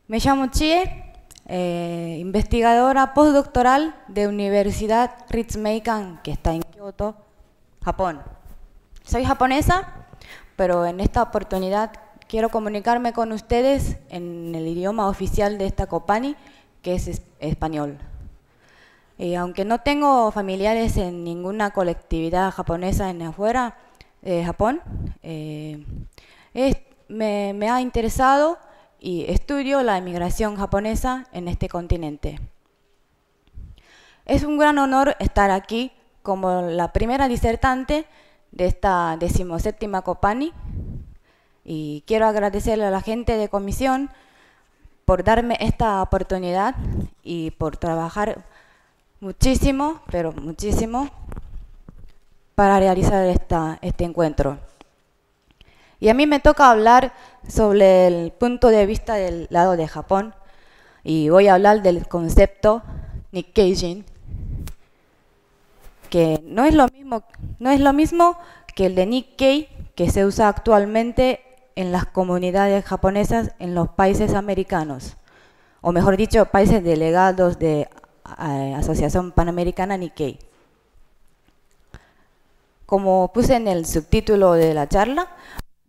Me llamo Chie, investigadora postdoctoral de Universidad Ritsumeikan, que está en Kioto, Japón. Soy japonesa, pero en esta oportunidad quiero comunicarme con ustedes en el idioma oficial de esta Copani, que es español. Aunque no tengo familiares en ninguna colectividad japonesa en afuera de Japón, me ha interesado y estudio la inmigración japonesa en este continente. Es un gran honor estar aquí como la primera disertante de esta 17ª Copani y quiero agradecerle a la gente de comisión por darme esta oportunidad y por trabajar muchísimo, pero muchísimo, para realizar este encuentro. Y a mí me toca hablar sobre el punto de vista del lado de Japón y voy a hablar del concepto Nikkeijin, que no es lo mismo que el de Nikkei que se usa actualmente en las comunidades japonesas en los países americanos, o mejor dicho, países delegados de Asociación Panamericana Nikkei. Como puse en el subtítulo de la charla,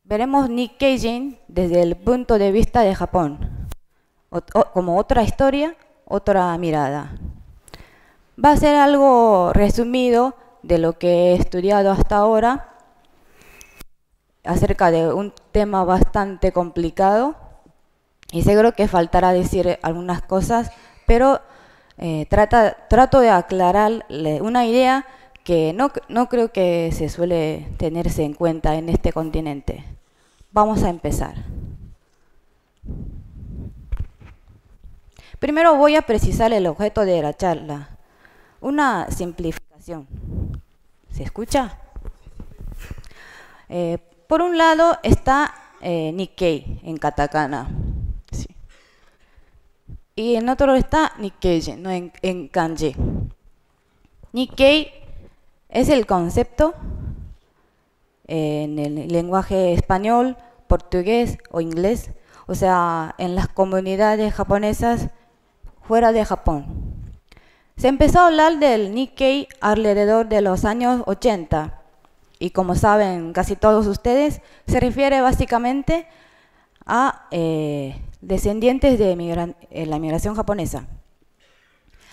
veremos Nikkeijin desde el punto de vista de Japón, como otra historia, otra mirada. Va a ser algo resumido de lo que he estudiado hasta ahora acerca de un tema bastante complicado y seguro que faltará decir algunas cosas, pero trato de aclararle una idea que no creo que se suele tenerse en cuenta en este continente. Vamos a empezar. Primero voy a precisar el objeto de la charla. Una simplificación. ¿Se escucha? Por un lado está Nikkei en katakana. Sí. Y en otro está Nikkeijin, no en kanji. Nikkei es el concepto en el lenguaje español, portugués o inglés, o sea, en las comunidades japonesas fuera de Japón. Se empezó a hablar del Nikkei alrededor de los años 80 y como saben casi todos ustedes, se refiere básicamente a descendientes de la inmigración japonesa.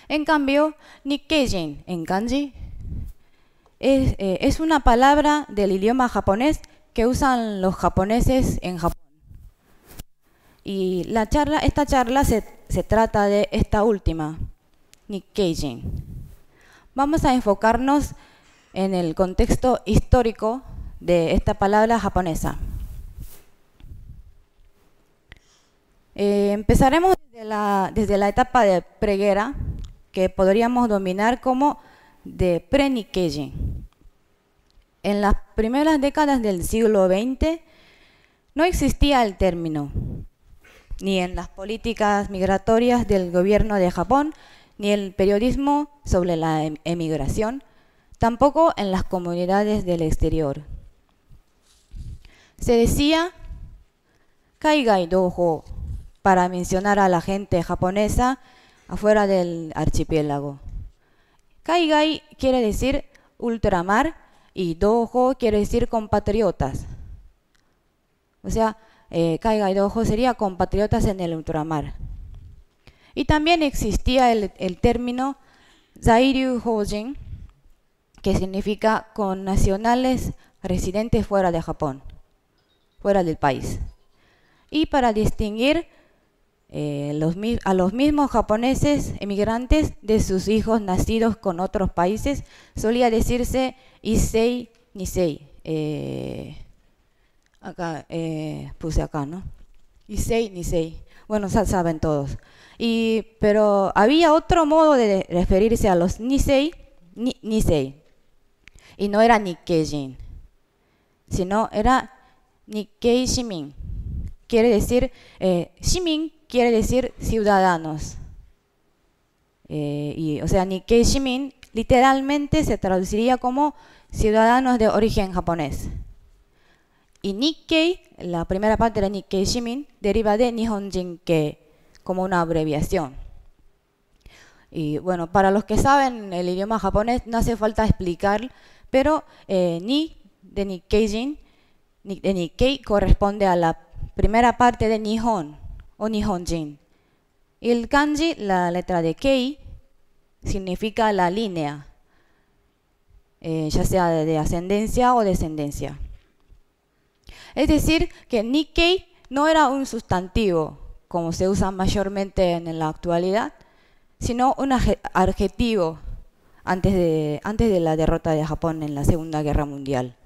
En cambio, Nikkeijin en kanji es una palabra del idioma japonés que usan los japoneses en Japón. Y esta charla se trata de esta última, Nikkeijin. Vamos a enfocarnos en el contexto histórico de esta palabra japonesa. Empezaremos desde la etapa de preguerra, que podríamos dominar como de pre-Nikkeijin. En las primeras décadas del siglo XX no existía el término, ni en las políticas migratorias del gobierno de Japón, ni en el periodismo sobre la emigración, tampoco en las comunidades del exterior. Se decía Kaigai Dojo para mencionar a la gente japonesa afuera del archipiélago. Kaigai quiere decir ultramar y Dojo quiere decir compatriotas. O sea, Kaigai Dojo sería compatriotas en el ultramar. Y también existía el término Zairyu Hojin, que significa connacionales residentes fuera de Japón, fuera del país. Y para distinguir a los mismos japoneses emigrantes de sus hijos nacidos con otros países, solía decirse Issei Nisei. Acá puse acá, ¿no? Issei Nisei. Bueno, saben todos. Pero había otro modo de referirse a los Nisei, Nisei. Y no era Nikkeijin, sino era Nikkei Shimin. Quiere decir, Shimin quiere decir ciudadanos. O sea, Nikkei Shimin literalmente se traduciría como ciudadanos de origen japonés. Y Nikkei, la primera parte de Nikkei Shimin, deriva de Nihonjin-kei, como una abreviación. Y bueno, para los que saben el idioma japonés no hace falta explicar, pero ni de Nikkeijin, de Nikkei corresponde a la primera parte de Nihon o Nihonjin. Y el kanji, la letra de Kei, significa la línea, ya sea de ascendencia o descendencia. Es decir, que Nikkei no era un sustantivo, como se usa mayormente en la actualidad, sino un adjetivo antes de la derrota de Japón en la Segunda Guerra Mundial.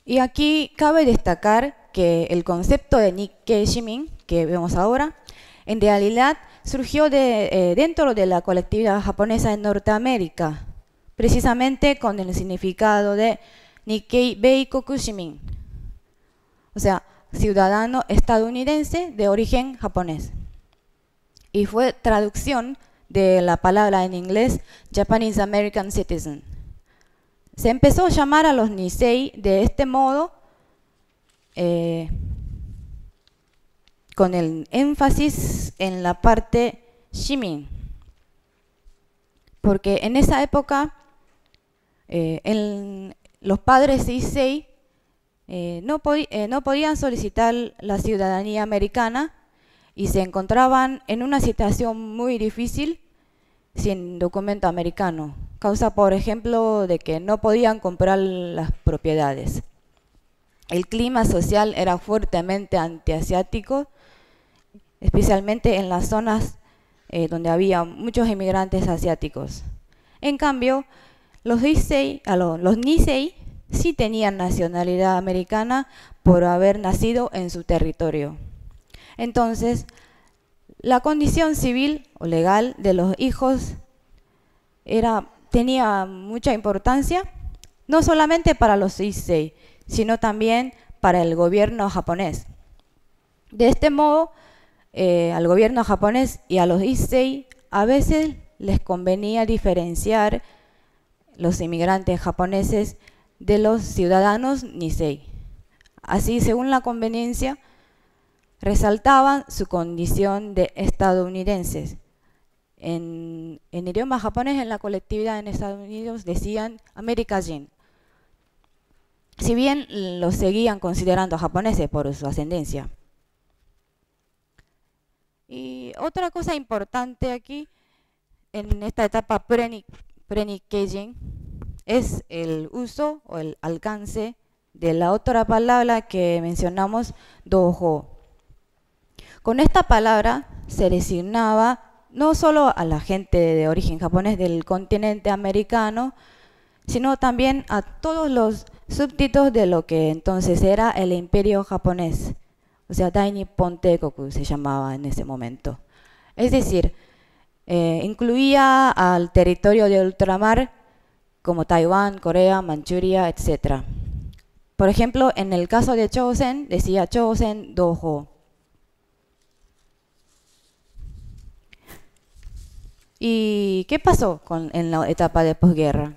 Y aquí cabe destacar que el concepto de Nikkei Shimin, que vemos ahora, en realidad surgió dentro de la colectividad japonesa en Norteamérica, precisamente con el significado de Nikkei Beikoku Shimin, o sea, ciudadano estadounidense de origen japonés. Y fue traducción de la palabra en inglés Japanese American Citizen. Se empezó a llamar a los Nisei de este modo, con el énfasis en la parte Shimin, porque en esa época los padres Issei no podían solicitar la ciudadanía americana y se encontraban en una situación muy difícil sin documento americano, causa por ejemplo de que no podían comprar las propiedades. El clima social era fuertemente antiasiático, especialmente en las zonas donde había muchos inmigrantes asiáticos. En cambio, los Nisei sí tenían nacionalidad americana por haber nacido en su territorio. Entonces, la condición civil o legal de los hijos tenía mucha importancia, no solamente para los Issei, sino también para el gobierno japonés. De este modo, al gobierno japonés y a los Issei a veces les convenía diferenciar los inmigrantes japoneses de los ciudadanos Nisei. Así, según la conveniencia, resaltaban su condición de estadounidenses. En idioma japonés, en la colectividad en Estados Unidos, decían Americajin. Si bien los seguían considerando japoneses por su ascendencia. Y otra cosa importante aquí, en esta etapa pre-Nikkeijin, es el uso o el alcance de la otra palabra que mencionamos, dojo. Con esta palabra se designaba no solo a la gente de origen japonés del continente americano, sino también a todos los súbditos de lo que entonces era el imperio japonés, o sea, Dai Nippon Teikoku se llamaba en ese momento. Es decir, incluía al territorio de ultramar como Taiwán, Corea, Manchuria, etc. Por ejemplo, en el caso de Chosen, decía Chosen Dojo. ¿Y qué pasó en la etapa de posguerra?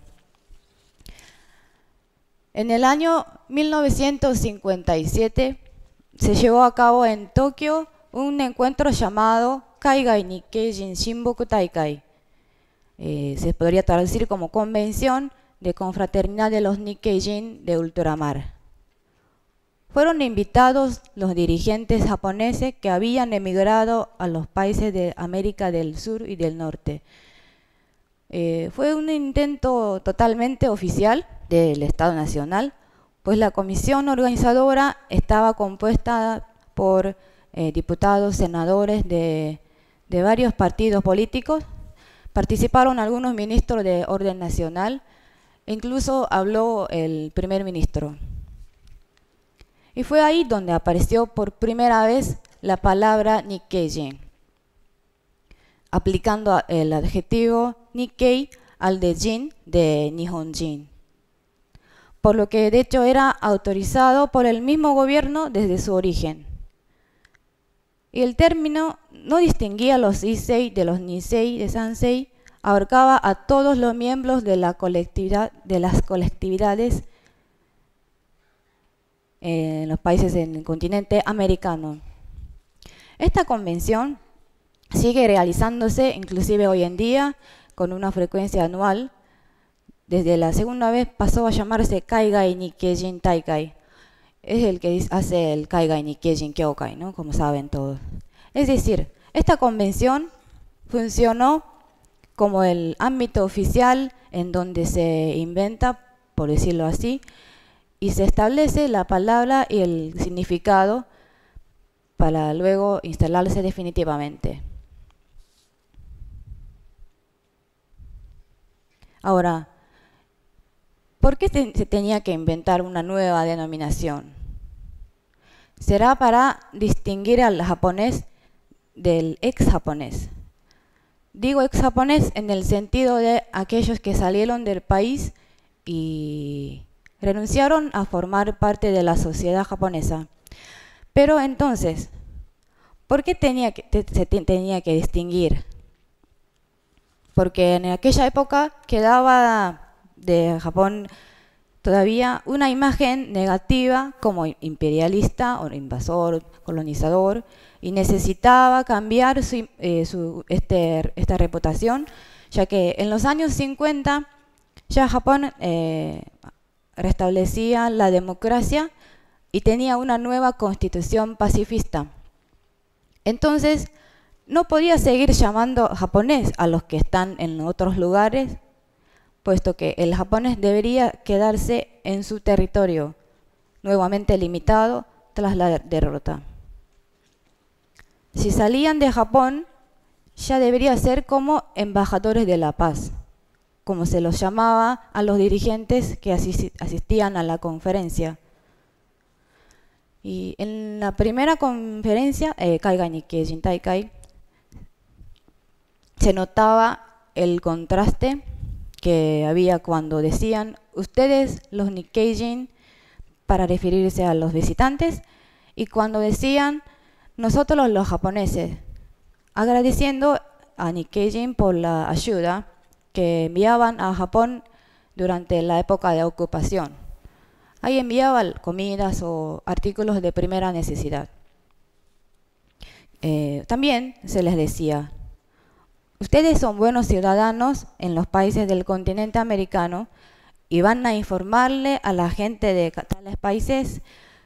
En el año 1957 se llevó a cabo en Tokio un encuentro llamado Kaigai Nikkeijin Shinboku Taikai. Se podría traducir como Convención de Confraternidad de los Nikkeijin de Ultramar. Fueron invitados los dirigentes japoneses que habían emigrado a los países de América del Sur y del Norte. Fue un intento totalmente oficial del Estado Nacional, pues la comisión organizadora estaba compuesta por diputados, senadores de varios partidos políticos. Participaron algunos ministros de orden nacional, e incluso habló el primer ministro. Y fue ahí donde apareció por primera vez la palabra Nikkeijin, aplicando el adjetivo Nikkei al de Jin de Nihonjin, por lo que de hecho era autorizado por el mismo gobierno desde su origen. Y el término no distinguía a los Issei de los Nisei de Sansei, abarcaba a todos los miembros de la colectividad, de las colectividades en los países del continente americano. Esta convención sigue realizándose inclusive hoy en día con una frecuencia anual. Desde la segunda vez pasó a llamarse Kaigai Nikkei Taikai. Es el que hace el Kaigai Nikkei Kyokai, ¿no? Como saben todos. Es decir, esta convención funcionó como el ámbito oficial en donde se inventa, por decirlo así, y se establece la palabra y el significado para luego instalarse definitivamente. Ahora, ¿por qué se tenía que inventar una nueva denominación? Será para distinguir al japonés del ex-japonés. Digo ex-japonés en el sentido de aquellos que salieron del país y renunciaron a formar parte de la sociedad japonesa. Pero entonces, ¿por qué se tenía que distinguir? Porque en aquella época quedaba de Japón todavía una imagen negativa como imperialista o invasor, colonizador, y necesitaba cambiar esta reputación, ya que en los años 50 ya Japón restablecía la democracia y tenía una nueva constitución pacifista. Entonces, no podía seguir llamando japonés a los que están en otros lugares, puesto que el japonés debería quedarse en su territorio, nuevamente limitado tras la derrota. Si salían de Japón, ya debería ser como embajadores de la paz, como se los llamaba a los dirigentes que asistían a la conferencia. Y en la primera conferencia, Kaigai Nikkei Taikai, se notaba el contraste que había cuando decían ustedes los Nikkeijin para referirse a los visitantes y cuando decían nosotros los japoneses, agradeciendo a Nikkeijin por la ayuda que enviaban a Japón durante la época de ocupación. Ahí enviaban comidas o artículos de primera necesidad. También se les decía, ustedes son buenos ciudadanos en los países del continente americano y van a informarle a la gente de tales países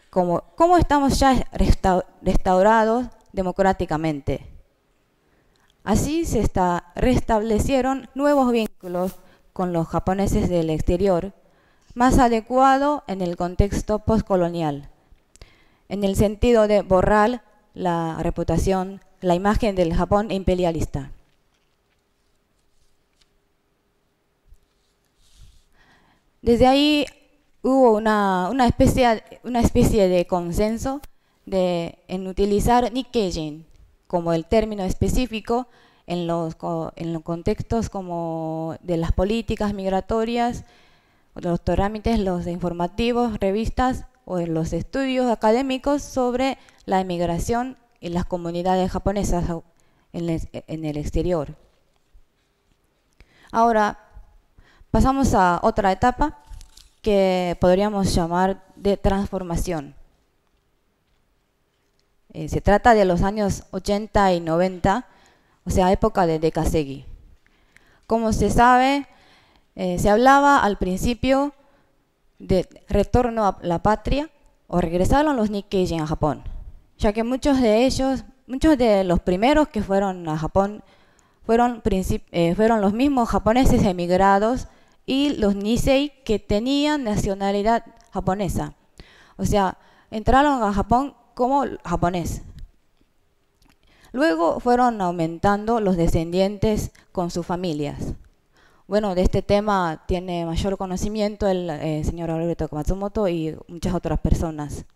cómo estamos ya restaurados democráticamente. Así se restablecieron nuevos vínculos con los japoneses del exterior, más adecuado en el contexto postcolonial, en el sentido de borrar la reputación, la imagen del Japón imperialista. Desde ahí hubo una especie de consenso en utilizar Nikkeijin como el término específico en los contextos como de las políticas migratorias, los trámites, los informativos, revistas o en los estudios académicos sobre la emigración y las comunidades japonesas en el exterior. Ahora, pasamos a otra etapa que podríamos llamar de transformación. Se trata de los años 80 y 90, o sea, época de Dekasegi. Como se sabe, se hablaba al principio de retorno a la patria o regresaron los Nikkeijin a Japón, ya que muchos de los primeros que fueron a Japón fueron los mismos japoneses emigrados y los Nisei que tenían nacionalidad japonesa. O sea, entraron a Japón como japonés. Luego fueron aumentando los descendientes con sus familias. Bueno, de este tema tiene mayor conocimiento el señor Alberto Matsumoto y muchas otras personas.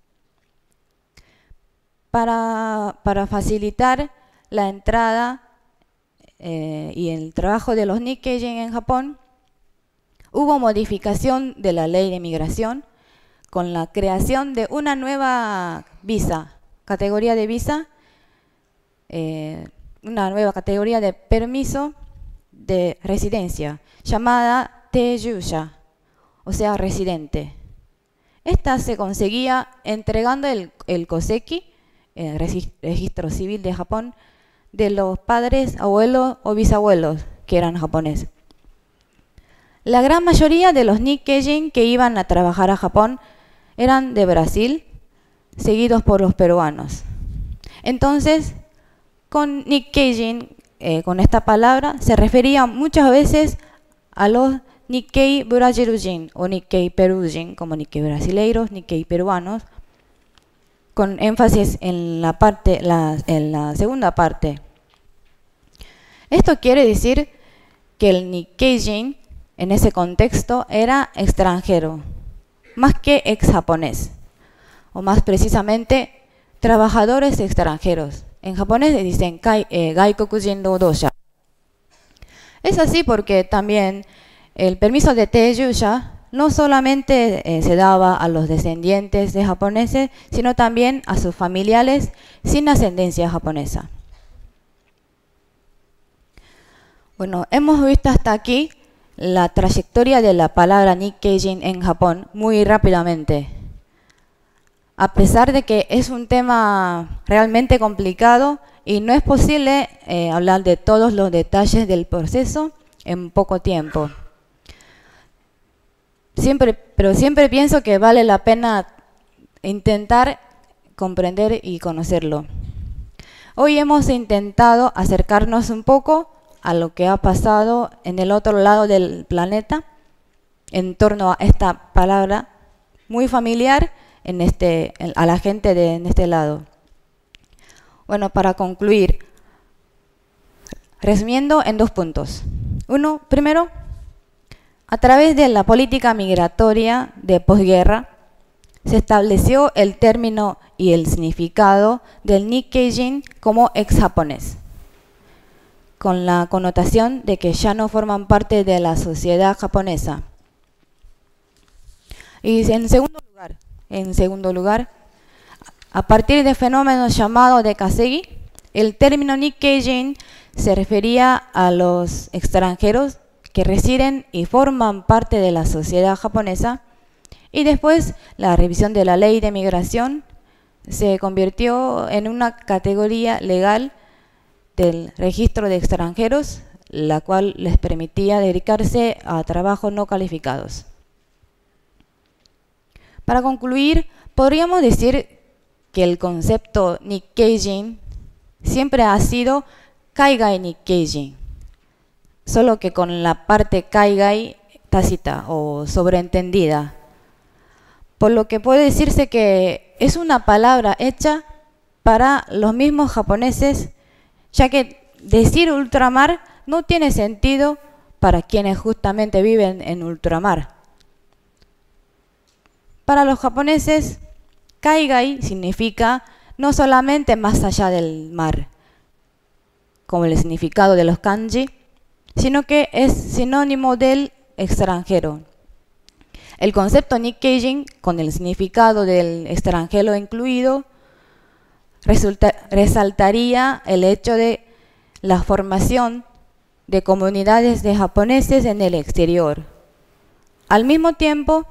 Para facilitar la entrada y el trabajo de los Nikkeijin en Japón, hubo modificación de la ley de migración con la creación de una nueva visa, categoría de visa, una nueva categoría de permiso de residencia, llamada Teijusha, o sea, residente. Esta se conseguía entregando el koseki, el registro civil de Japón, de los padres, abuelos o bisabuelos que eran japoneses. La gran mayoría de los Nikkeijin que iban a trabajar a Japón eran de Brasil, seguidos por los peruanos. Entonces, con Nikkeijin, con esta palabra, se refería muchas veces a los Nikkei Brasilujin o Nikkei Perujin, como Nikkei brasileiros, Nikkei peruanos, con énfasis en la segunda parte. Esto quiere decir que el Nikkeijin, en ese contexto, era extranjero, más que ex-japonés, o más precisamente, trabajadores extranjeros. En japonés le dicen gaikokujin roudouja. Es así porque también el permiso de teiyusha no solamente se daba a los descendientes de japoneses, sino también a sus familiares sin ascendencia japonesa. Bueno, hemos visto hasta aquí la trayectoria de la palabra Nikkeijin en Japón muy rápidamente. A pesar de que es un tema realmente complicado y no es posible hablar de todos los detalles del proceso en poco tiempo. Pero siempre pienso que vale la pena intentar comprender y conocerlo. Hoy hemos intentado acercarnos un poco a lo que ha pasado en el otro lado del planeta en torno a esta palabra muy familiar a la gente en este lado. Bueno, para concluir, resumiendo en 2 puntos. Primero, a través de la política migratoria de posguerra, se estableció el término y el significado del Nikkeijin como ex-japonés, con la connotación de que ya no forman parte de la sociedad japonesa. Y en segundo lugar, a partir del fenómeno llamado de Kasegi, el término Nikkeijin se refería a los extranjeros que residen y forman parte de la sociedad japonesa, y después la revisión de la ley de migración se convirtió en una categoría legal del registro de extranjeros, la cual les permitía dedicarse a trabajos no calificados. Para concluir, podríamos decir que el concepto Nikkeijin siempre ha sido Kaigai Nikkeijin, solo que con la parte Kaigai tácita o sobreentendida, por lo que puede decirse que es una palabra hecha para los mismos japoneses, ya que decir ultramar no tiene sentido para quienes justamente viven en ultramar. Para los japoneses, Kaigai significa no solamente más allá del mar, como el significado de los kanji, sino que es sinónimo del extranjero. El concepto Nikkeijin, con el significado del extranjero incluido, resaltaría el hecho de la formación de comunidades de japoneses en el exterior. Al mismo tiempo,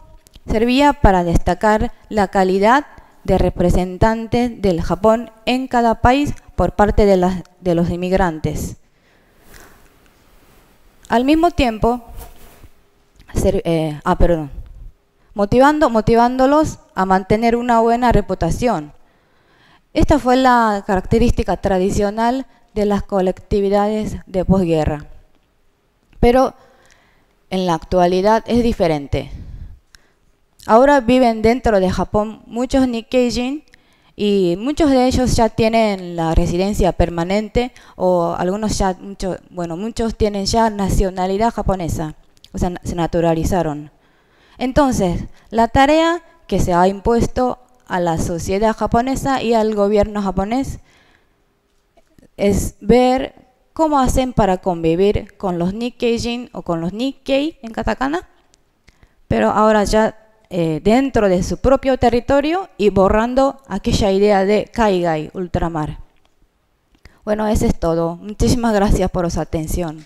servía para destacar la calidad de representantes del Japón en cada país por parte de los inmigrantes. Al mismo tiempo, motivándolos a mantener una buena reputación. Esta fue la característica tradicional de las colectividades de posguerra. Pero en la actualidad es diferente. Ahora viven dentro de Japón muchos Nikkeijin y muchos de ellos ya tienen la residencia permanente o muchos tienen ya nacionalidad japonesa, o sea, se naturalizaron. Entonces, la tarea que se ha impuesto a la sociedad japonesa y al gobierno japonés es ver cómo hacen para convivir con los Nikkeijin o con los Nikkei en katakana, pero ahora ya dentro de su propio territorio y borrando aquella idea de Kaigai, ultramar. Bueno, eso es todo. Muchísimas gracias por su atención.